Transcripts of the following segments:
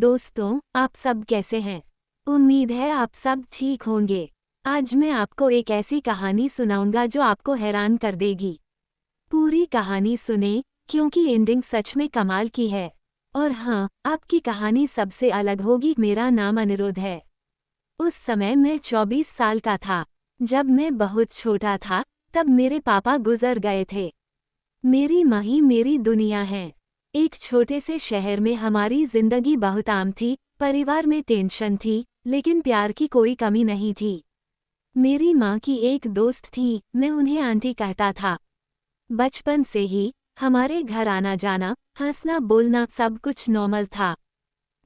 दोस्तों, आप सब कैसे हैं? उम्मीद है आप सब ठीक होंगे। आज मैं आपको एक ऐसी कहानी सुनाऊंगा जो आपको हैरान कर देगी। पूरी कहानी सुने, क्योंकि एंडिंग सच में कमाल की है। और हाँ, आपकी कहानी सबसे अलग होगी। मेरा नाम अनिरुद्ध है। उस समय मैं 24 साल का था। जब मैं बहुत छोटा था, तब मेरे पापा गुजर गए थे। मेरी माँ ही मेरी दुनिया है। एक छोटे से शहर में हमारी जिंदगी बहुत आम थी। परिवार में टेंशन थी, लेकिन प्यार की कोई कमी नहीं थी। मेरी माँ की एक दोस्त थी, मैं उन्हें आंटी कहता था। बचपन से ही हमारे घर आना जाना, हंसना बोलना सब कुछ नॉर्मल था।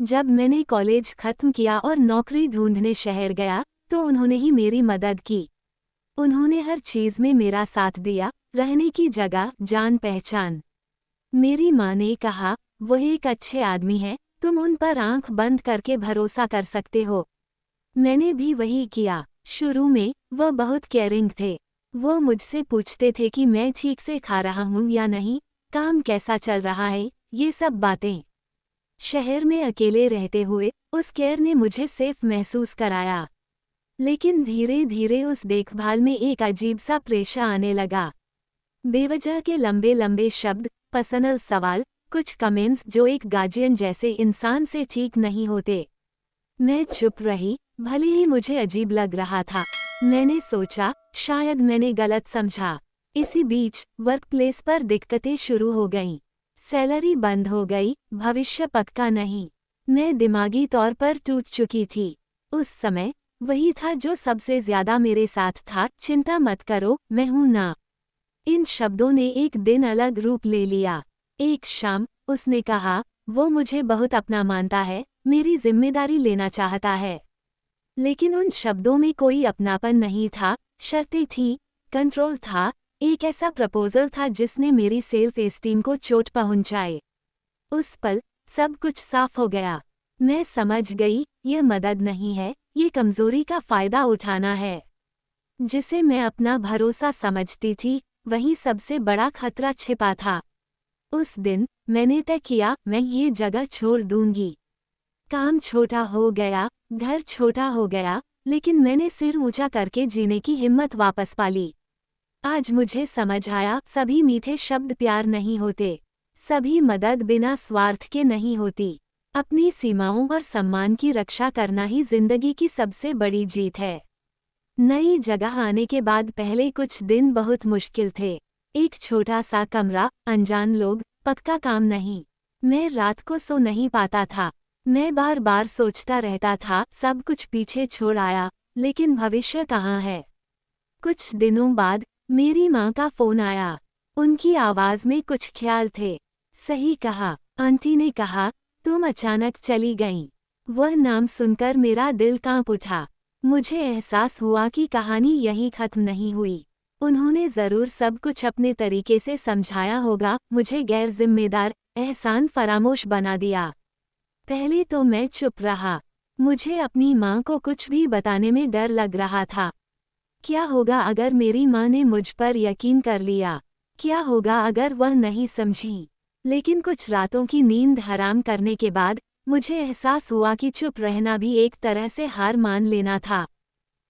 जब मैंने कॉलेज खत्म किया और नौकरी ढूंढने शहर गया, तो उन्होंने ही मेरी मदद की। उन्होंने हर चीज में मेरा साथ दिया, रहने की जगह, जान पहचान। मेरी माँ ने कहा, वह एक अच्छे आदमी है, तुम उन पर आंख बंद करके भरोसा कर सकते हो। मैंने भी वही किया। शुरू में वह बहुत केयरिंग थे। वो मुझसे पूछते थे कि मैं ठीक से खा रहा हूँ या नहीं, काम कैसा चल रहा है, ये सब बातें। शहर में अकेले रहते हुए उस केयर ने मुझे सेफ महसूस कराया। लेकिन धीरे धीरे उस देखभाल में एक अजीब सा प्रेशर आने लगा। बेवजह के लंबे लंबे शब्द, पर्सनल सवाल, कुछ कमेंट्स जो एक गार्जियन जैसे इंसान से ठीक नहीं होते। मैं चुप रही, भले ही मुझे अजीब लग रहा था। मैंने सोचा, शायद मैंने गलत समझा। इसी बीच वर्क प्लेस पर दिक्कतें शुरू हो गईं। सैलरी बंद हो गई, भविष्य पक्का नहीं। मैं दिमागी तौर पर टूट चुकी थी। उस समय वही था जो सबसे ज्यादा मेरे साथ था, चिंता मत करो, मैं हूं ना। इन शब्दों ने एक दिन अलग रूप ले लिया। एक शाम उसने कहा, वो मुझे बहुत अपना मानता है, मेरी जिम्मेदारी लेना चाहता है। लेकिन उन शब्दों में कोई अपनापन नहीं था, शर्तें थीं, कंट्रोल था, एक ऐसा प्रपोजल था जिसने मेरी सेल्फ एस्टीम को चोट पहुंचाए। उस पल सब कुछ साफ हो गया। मैं समझ गई, यह मदद नहीं है, ये कमजोरी का फायदा उठाना है। जिसे मैं अपना भरोसा समझती थी, वहीं सबसे बड़ा खतरा छिपा था। उस दिन मैंने तय किया, मैं ये जगह छोड़ दूंगी। काम छोटा हो गया, घर छोटा हो गया, लेकिन मैंने सिर ऊंचा करके जीने की हिम्मत वापस पा ली। आज मुझे समझ आया, सभी मीठे शब्द प्यार नहीं होते, सभी मदद बिना स्वार्थ के नहीं होती। अपनी सीमाओं और सम्मान की रक्षा करना ही जिंदगी की सबसे बड़ी जीत है। नई जगह आने के बाद पहले कुछ दिन बहुत मुश्किल थे। एक छोटा सा कमरा, अनजान लोग, पक्का काम नहीं। मैं रात को सो नहीं पाता था। मैं बार बार सोचता रहता था, सब कुछ पीछे छोड़ आया, लेकिन भविष्य कहाँ है। कुछ दिनों बाद मेरी माँ का फोन आया। उनकी आवाज में कुछ ख्याल थे। सही कहा, आंटी ने कहा, तुम अचानक चली गईं। वह नाम सुनकर मेरा दिल कांप उठा। मुझे एहसास हुआ कि कहानी यहीं खत्म नहीं हुई। उन्होंने जरूर सब कुछ अपने तरीके से समझाया होगा, मुझे गैर जिम्मेदार, एहसान फरामोश बना दिया। पहले तो मैं चुप रहा। मुझे अपनी माँ को कुछ भी बताने में डर लग रहा था। क्या होगा अगर मेरी माँ ने मुझ पर यकीन कर लिया? क्या होगा अगर वह नहीं समझी? लेकिन कुछ रातों की नींद हराम करने के बाद मुझे एहसास हुआ कि चुप रहना भी एक तरह से हार मान लेना था।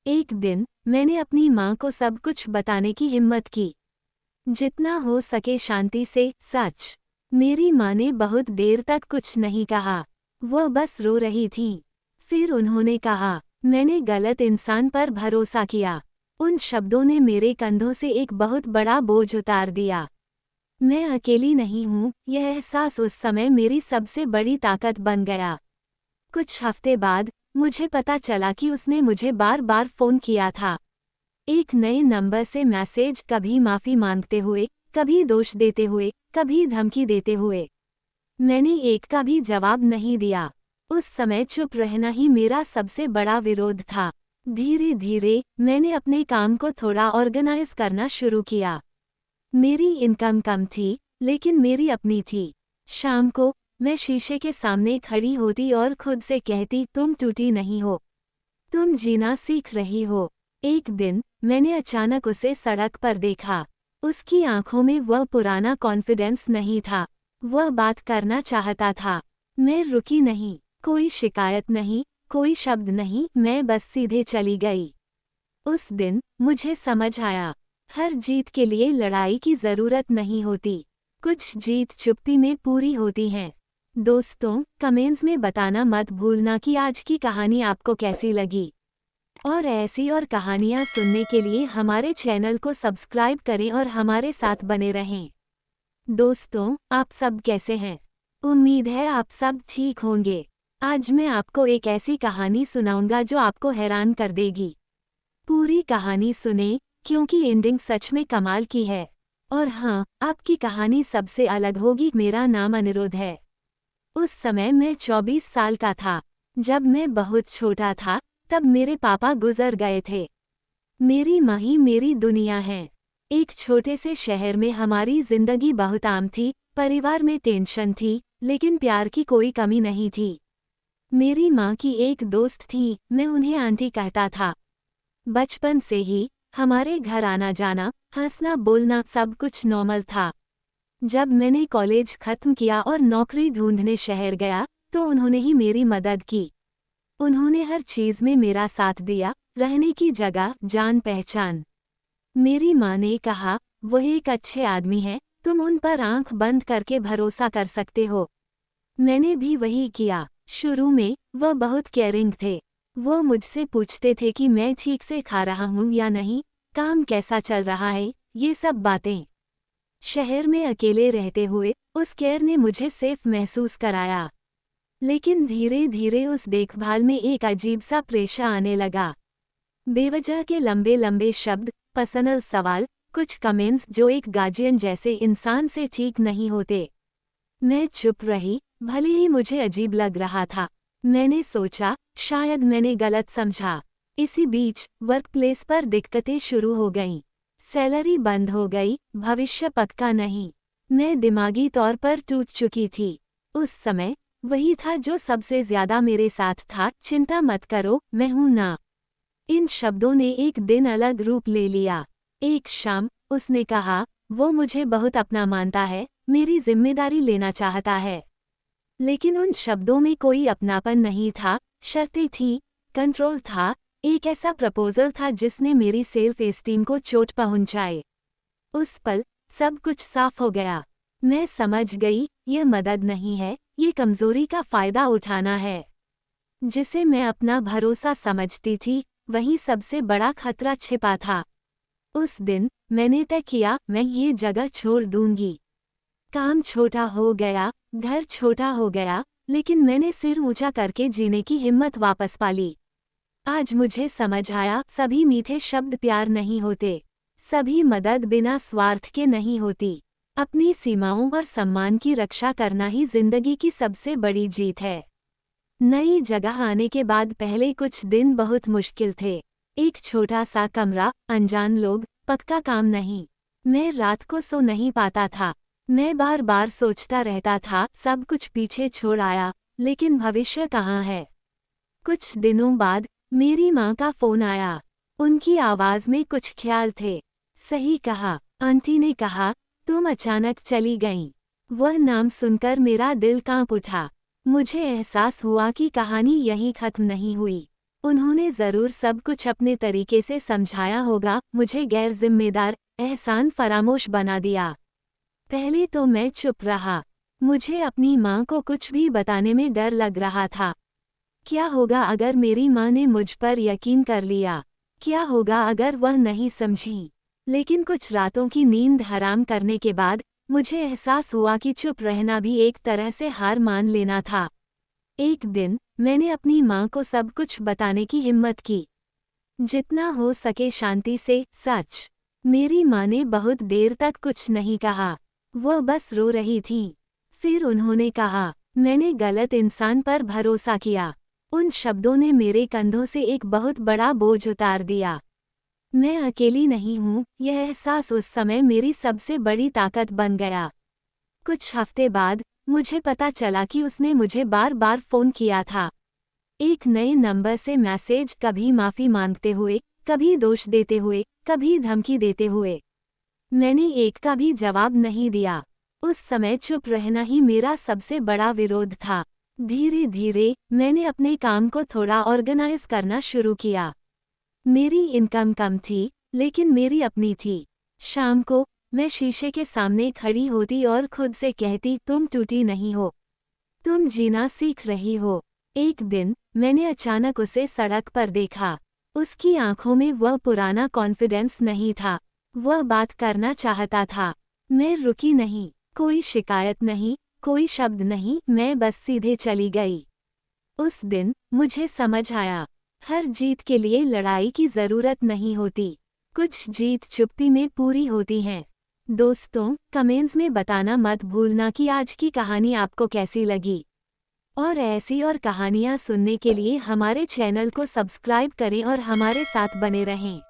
एक दिन मैंने अपनी माँ को सब कुछ बताने की हिम्मत की। जितना हो सके शांति से, सच। मेरी माँ ने बहुत देर तक कुछ नहीं कहा। वह बस रो रही थी। फिर उन्होंने कहा, मैंने गलत इंसान पर भरोसा किया। उन शब्दों ने मेरे कंधों से एक बहुत बड़ा बोझ उतार दिया। मैं अकेली नहीं हूँ, यह एहसास उस समय मेरी सबसे बड़ी ताकत बन गया। कुछ हफ्ते बाद मुझे पता चला कि उसने मुझे बार बार फोन किया था। एक नए नंबर से मैसेज, कभी माफी मांगते हुए, कभी दोष देते हुए, कभी धमकी देते हुए। मैंने एक का भी जवाब नहीं दिया। उस समय चुप रहना ही मेरा सबसे बड़ा विरोध था। धीरे धीरे मैंने अपने काम को थोड़ा ऑर्गेनाइज करना शुरू किया। मेरी इनकम कम थी, लेकिन मेरी अपनी थी। शाम को मैं शीशे के सामने खड़ी होती और खुद से कहती, तुम टूटी नहीं हो, तुम जीना सीख रही हो। एक दिन मैंने अचानक उसे सड़क पर देखा। उसकी आंखों में वह पुराना कॉन्फिडेंस नहीं था। वह बात करना चाहता था। मैं रुकी नहीं। कोई शिकायत नहीं, कोई शब्द नहीं, मैं बस सीधे चली गई। उस दिन मुझे समझ आया, हर जीत के लिए लड़ाई की जरूरत नहीं होती। कुछ जीत चुप्पी में पूरी होती हैं। दोस्तों, कमेंट्स में बताना मत भूलना कि आज की कहानी आपको कैसी लगी। और ऐसी और कहानियाँ सुनने के लिए हमारे चैनल को सब्सक्राइब करें और हमारे साथ बने रहें। दोस्तों, आप सब कैसे हैं? उम्मीद है आप सब ठीक होंगे। आज मैं आपको एक ऐसी कहानी सुनाऊंगा जो आपको हैरान कर देगी। पूरी कहानी सुने, क्योंकि एंडिंग सच में कमाल की है। और हाँ, आपकी कहानी सबसे अलग होगी। मेरा नाम अनिरुद्ध है। उस समय मैं 24 साल का था। जब मैं बहुत छोटा था, तब मेरे पापा गुजर गए थे। मेरी माँ ही मेरी दुनिया है। एक छोटे से शहर में हमारी जिंदगी बहुत आम थी। परिवार में टेंशन थी, लेकिन प्यार की कोई कमी नहीं थी। मेरी माँ की एक दोस्त थी, मैं उन्हें आंटी कहता था। बचपन से ही हमारे घर आना जाना, हंसना बोलना सब कुछ नॉर्मल था। जब मैंने कॉलेज खत्म किया और नौकरी ढूंढने शहर गया, तो उन्होंने ही मेरी मदद की। उन्होंने हर चीज में मेरा साथ दिया, रहने की जगह, जान पहचान। मेरी माँ ने कहा, वह एक अच्छे आदमी है, तुम उन पर आंख बंद करके भरोसा कर सकते हो। मैंने भी वही किया। शुरू में वह बहुत केयरिंग थे। वो मुझसे पूछते थे कि मैं ठीक से खा रहा हूँ या नहीं, काम कैसा चल रहा है, ये सब बातें। शहर में अकेले रहते हुए उस केयर ने मुझे सेफ महसूस कराया। लेकिन धीरे धीरे उस देखभाल में एक अजीब सा प्रेशर आने लगा। बेवजह के लंबे लंबे शब्द, पर्सनल सवाल, कुछ कमेंट्स जो एक गार्जियन जैसे इंसान से ठीक नहीं होते। मैं चुप रही, भले ही मुझे अजीब लग रहा था। मैंने सोचा, शायद मैंने गलत समझा। इसी बीच वर्क प्लेस पर दिक्कतें शुरू हो गईं। सैलरी बंद हो गई, भविष्य पक्का नहीं। मैं दिमागी तौर पर टूट चुकी थी। उस समय वही था जो सबसे ज्यादा मेरे साथ था, चिंता मत करो, मैं हूं ना। इन शब्दों ने एक दिन अलग रूप ले लिया। एक शाम उसने कहा, वो मुझे बहुत अपना मानता है, मेरी जिम्मेदारी लेना चाहता है। लेकिन उन शब्दों में कोई अपनापन नहीं था, शर्तें थीं, कंट्रोल था, एक ऐसा प्रपोजल था जिसने मेरी सेल्फ एस्टीम को चोट पहुंचाए। उस पल सब कुछ साफ हो गया। मैं समझ गई, ये मदद नहीं है, ये कमजोरी का फायदा उठाना है। जिसे मैं अपना भरोसा समझती थी, वहीं सबसे बड़ा खतरा छिपा था। उस दिन मैंने तय किया, मैं ये जगह छोड़ दूंगी। काम छोटा हो गया, घर छोटा हो गया, लेकिन मैंने सिर ऊंचा करके जीने की हिम्मत वापस पा ली। आज मुझे समझ आया, सभी मीठे शब्द प्यार नहीं होते, सभी मदद बिना स्वार्थ के नहीं होती। अपनी सीमाओं और सम्मान की रक्षा करना ही जिंदगी की सबसे बड़ी जीत है। नई जगह आने के बाद पहले कुछ दिन बहुत मुश्किल थे। एक छोटा सा कमरा, अनजान लोग, पक्का काम नहीं। मैं रात को सो नहीं पाता था। मैं बार बार सोचता रहता था, सब कुछ पीछे छोड़ आया, लेकिन भविष्य कहाँ है। कुछ दिनों बाद मेरी माँ का फोन आया। उनकी आवाज में कुछ ख्याल थे। सही कहा, आंटी ने कहा, तुम अचानक चली गईं। वह नाम सुनकर मेरा दिल कांप उठा। मुझे एहसास हुआ कि कहानी यहीं खत्म नहीं हुई। उन्होंने जरूर सब कुछ अपने तरीके से समझाया होगा, मुझे गैर जिम्मेदार, एहसान फरामोश बना दिया। पहले तो मैं चुप रहा। मुझे अपनी माँ को कुछ भी बताने में डर लग रहा था। क्या होगा अगर मेरी माँ ने मुझ पर यकीन कर लिया? क्या होगा अगर वह नहीं समझी? लेकिन कुछ रातों की नींद हराम करने के बाद मुझे एहसास हुआ कि चुप रहना भी एक तरह से हार मान लेना था। एक दिन मैंने अपनी माँ को सब कुछ बताने की हिम्मत की, जितना हो सके शांति से, सच। मेरी माँ ने बहुत देर तक कुछ नहीं कहा, वह बस रो रही थीं। फिर उन्होंने कहा, मैंने गलत इंसान पर भरोसा किया। उन शब्दों ने मेरे कंधों से एक बहुत बड़ा बोझ उतार दिया। मैं अकेली नहीं हूँ, यह एहसास उस समय मेरी सबसे बड़ी ताकत बन गया। कुछ हफ्ते बाद मुझे पता चला कि उसने मुझे बार बार फोन किया था। एक नए नंबर से मैसेज, कभी माफ़ी मांगते हुए, कभी दोष देते हुए, कभी धमकी देते हुए। मैंने एक का भी जवाब नहीं दिया। उस समय चुप रहना ही मेरा सबसे बड़ा विरोध था। धीरे धीरे मैंने अपने काम को थोड़ा ऑर्गेनाइज करना शुरू किया। मेरी इनकम कम थी, लेकिन मेरी अपनी थी। शाम को मैं शीशे के सामने खड़ी होती और खुद से कहती, तुम टूटी नहीं हो, तुम जीना सीख रही हो। एक दिन मैंने अचानक उसे सड़क पर देखा। उसकी आंखों में वह पुराना कॉन्फिडेंस नहीं था। वह बात करना चाहता था। मैं रुकी नहीं, कोई शिकायत नहीं, कोई शब्द नहीं, मैं बस सीधे चली गई। उस दिन मुझे समझ आया, हर जीत के लिए लड़ाई की जरूरत नहीं होती। कुछ जीत चुप्पी में पूरी होती हैं। दोस्तों, कमेंट्स में बताना मत भूलना कि आज की कहानी आपको कैसी लगी। और ऐसी और कहानियाँ सुनने के लिए हमारे चैनल को सब्सक्राइब करें और हमारे साथ बने रहें।